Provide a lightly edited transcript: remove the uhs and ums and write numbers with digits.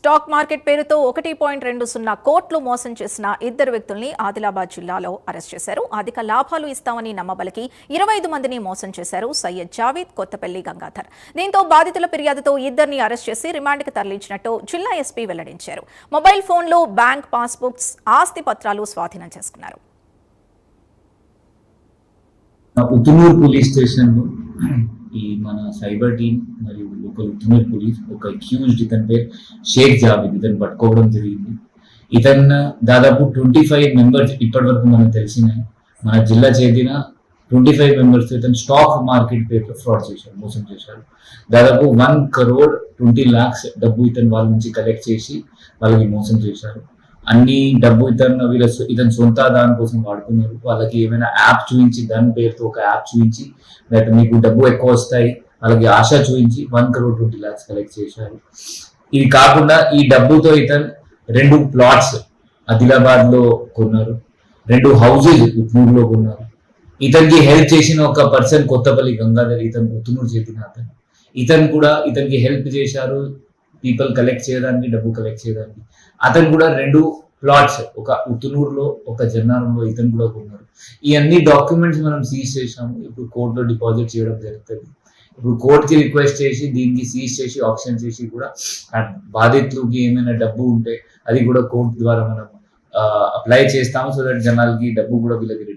Stock market పేరుతో 1.20 కోట్లు మోసం చేసిన ఇద్దరు వ్యక్తుల్ని ఆదిలాబాద్ జిల్లాలో అరెస్ట్ చేశారు. అధిక లాభాలు ఇస్తామని నమ్మబలికి 25 మందిని మోసం చేశారు సయ్యద్ జావీద్, కొత్తపల్లి గంగాధర్. దీంతో బాధితుల ఫిర్యాదుతో ఇద్దరిని అరెస్ట్ చేసి రిమాండ్కి తరలించినట్టు జిల్లా ఎస్పీ వెల్లడించారు. మొబైల్ ఫోన్లు, బ్యాంక్ పాస్బుక్స్, ఆస్తి పత్రాలు స్వాధీనం చేసుకున్నారు. ఉతునూరు పోలీస్ స్టేషన్ ఈ మన సైబర్ టీమ్ మరియు లోకల్ ఉతునూరు పోలీస్ ఒక అక్యూజ్డ్ ఇతని పేరు షేక్ జావీద్ ఇతను పట్టుకోవడం జరిగింది. ఇతను దాదాపు 25 మెంబర్స్ ఇప్పటి వరకు మనకు తెలిసిన మన జిల్లా చెందిన 25 మెంబర్స్ ఇతను స్టాక్ మార్కెట్ పేరుతో ఫ్రాడ్ చేశారు, మోసం చేశారు. దాదాపు 1,20 lakhs డబ్బు ఇతను వాళ్ళ నుంచి కలెక్ట్ చేసి వాళ్ళకి మోసం చేశారు. అన్ని డబ్బు ఇతను సొంత దాని కోసం వాడుకున్నారు. వాళ్ళకి ఏమైనా యాప్ చూపించి దాని పేరుతో ఒక యాప్ చూపించి లేకపోతే మీకు డబ్బు ఎక్కువ వస్తాయి వాళ్ళకి ఆశ చూపించి 1,20 lakhs కలెక్ట్ చేశారు. ఇది కాకుండా ఈ డబ్బుతో ఇతను 2 ప్లాట్స్ ఆదిలాబాద్ లో కొన్నారు, 2 houses ఉట్నూరులో కొన్నారు. ఇతనికి హెల్ప్ చేసిన ఒక పర్సన్ కొత్తపల్లి గంగాధర్, ఇతను ఉట్నూరు చేసిన అతను. ఇతను కూడా ఇతనికి హెల్ప్ చేశారు పీపుల్ కలెక్ట్ చేయడానికి, డబ్బు కలెక్ట్ చేయడానికి. అతను కూడా 2 ప్లాట్స్ ఒక ఉతునూరులో ఒక జన్నారంలో ఇతను కూడా కొన్నారు. ఈ అన్ని డాక్యుమెంట్స్ మనం సీజ్ చేసాము. ఇప్పుడు కోర్టులో డిపాజిట్ చేయడం జరుగుతుంది. ఇప్పుడు కోర్టుకి రిక్వెస్ట్ చేసి దీనికి సీజ్ చేసి ఆప్షన్ చేసి కూడా బాధితులకి ఏమైనా డబ్బు ఉంటే అది కూడా కోర్టు ద్వారా మనం అప్లై చేస్తాము. సో దట్ జనాలకి డబ్బు కూడా వీళ్ళకి